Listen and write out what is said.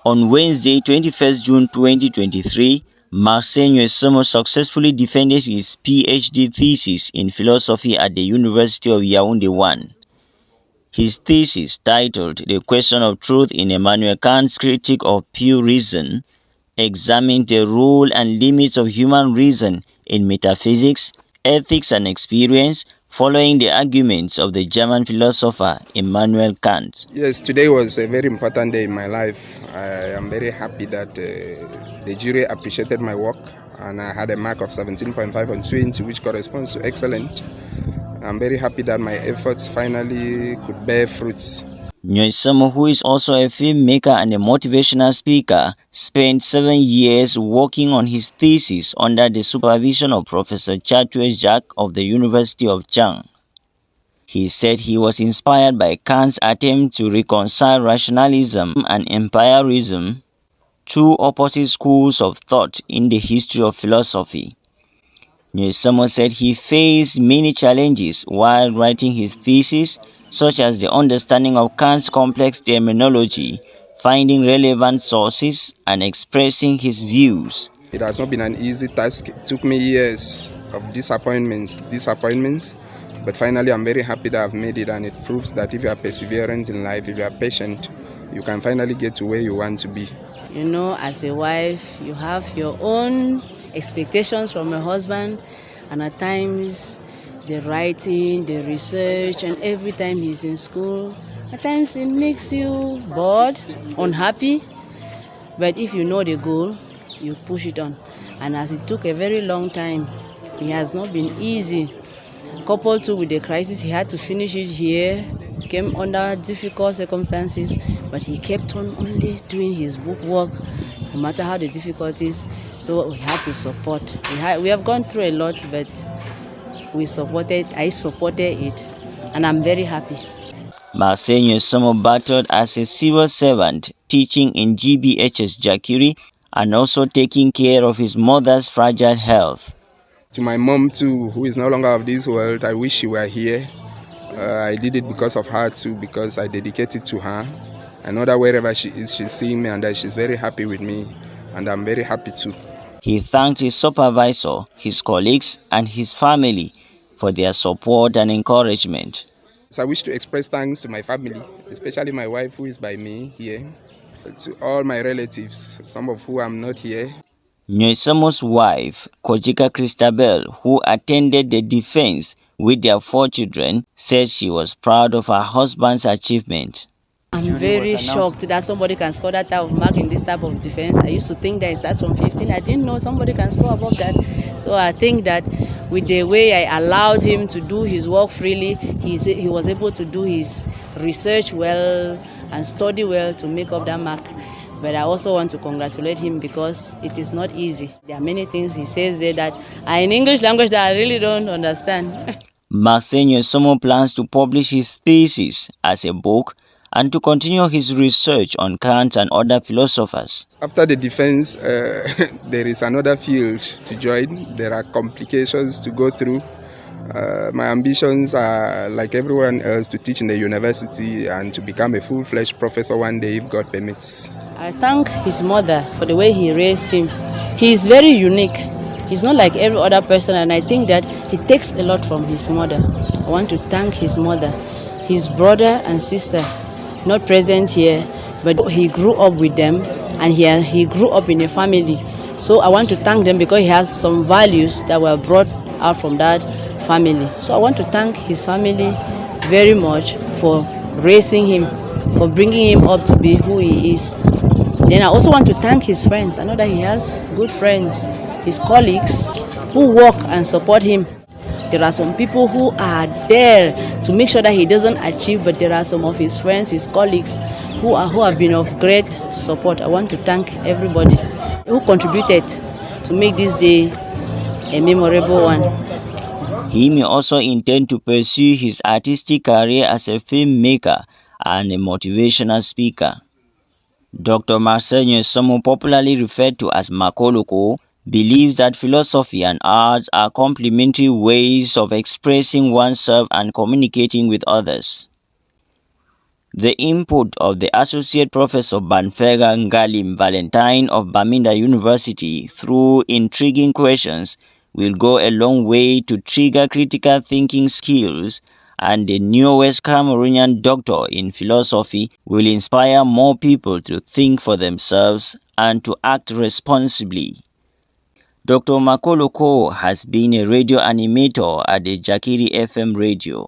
On Wednesday, 21st June 2023, Marcel Nyuysemo successfully defended his PhD thesis in philosophy at the University of Yaoundé 1. His thesis, titled The Question of Truth in Immanuel Kant's Critique of Pure Reason, examined the role and limits of human reason in metaphysics, ethics and experience, following the arguments of the German philosopher Immanuel Kant. Yes, today was a very important day in my life. I am very happy that the jury appreciated my work, and I had a mark of 17.5 on 20, which corresponds to excellent. I'm very happy that my efforts finally could bear fruits. Nyuysemo, who is also a filmmaker and a motivational speaker, spent 7 years working on his thesis under the supervision of Professor Chatue Jacques of the University of Chang. He said he was inspired by Kant's attempt to reconcile rationalism and empirism, two opposite schools of thought in the history of philosophy. Nyuysemo said he faced many challenges while writing his thesis, such as the understanding of Kant's complex terminology, finding relevant sources, and expressing his views. It has not been an easy task. It took me years of disappointments, but finally I'm very happy that I've made it, and it proves that if you are perseverant in life, if you are patient, you can finally get to where you want to be. You know, as a wife, you have your own expectations from a husband, and at times the writing, the research, and every time he's in school, at times it makes you bored, unhappy, but if you know the goal, you push it on. And as it took a very long time, it has not been easy. Coupled too with the crisis, he had to finish it here, came under difficult circumstances, but he kept on only doing his book work, no matter how the difficulties. So we had to support. We have gone through a lot, but I supported it, and I'm very happy. Marcel Nyuysemo battled as a civil servant, teaching in GBHS Jakiri, and also taking care of his mother's fragile health. To my mom too, who is no longer of this world, I wish she were here. I did it because of her too, because I dedicated to her. I know that wherever she is, she's seeing me and that she's very happy with me, and I'm very happy too. He thanked his supervisor, his colleagues, and his family for their support and encouragement. So I wish to express thanks to my family, especially my wife who is by me here, to all my relatives, some of whom I'm not here. Nyuysemo's wife, Kojika Christabel, who attended the defense with their 4 children, said she was proud of her husband's achievement. I'm very shocked that somebody can score that type of mark in this type of defense. I used to think that it starts from 15. I didn't know somebody can score above that. So I think that with the way I allowed him to do his work freely, he was able to do his research well and study well to make up that mark. But I also want to congratulate him because it is not easy. There are many things he says there that are in English language that I really don't understand. Marcel Nyuysemo plans to publish his thesis as a book and to continue his research on Kant and other philosophers. After the defense, there is another field to join. There are complications to go through. My ambitions are, like everyone else, to teach in the university and to become a full-fledged professor one day if God permits. I thank his mother for the way he raised him. He is very unique. He's not like every other person, and I think that he takes a lot from his mother. I want to thank his mother, his brother and sister, not present here, but he grew up with them, and he grew up in a family. So I want to thank them because he has some values that were brought out from that family. So I want to thank his family very much for raising him, for bringing him up to be who he is. Then I also want to thank his friends. I know that he has good friends, his colleagues who work and support him. There are some people who are there to make sure that he doesn't achieve, but there are some of his friends, his colleagues who have been of great support. I want to thank everybody who contributed to make this day a memorable one. He may also intend to pursue his artistic career as a filmmaker and a motivational speaker. Dr. Marcel Nyuysemo, popularly referred to as Makoloko, believes that philosophy and arts are complementary ways of expressing oneself and communicating with others. The input of the Associate Professor Banfega Ngalim Valentine of Bamenda University through intriguing questions will go a long way to trigger critical thinking skills, and the newest Cameroonian doctor in philosophy will inspire more people to think for themselves and to act responsibly. Dr. Makoloko has been a radio animator at the Jakiri FM radio.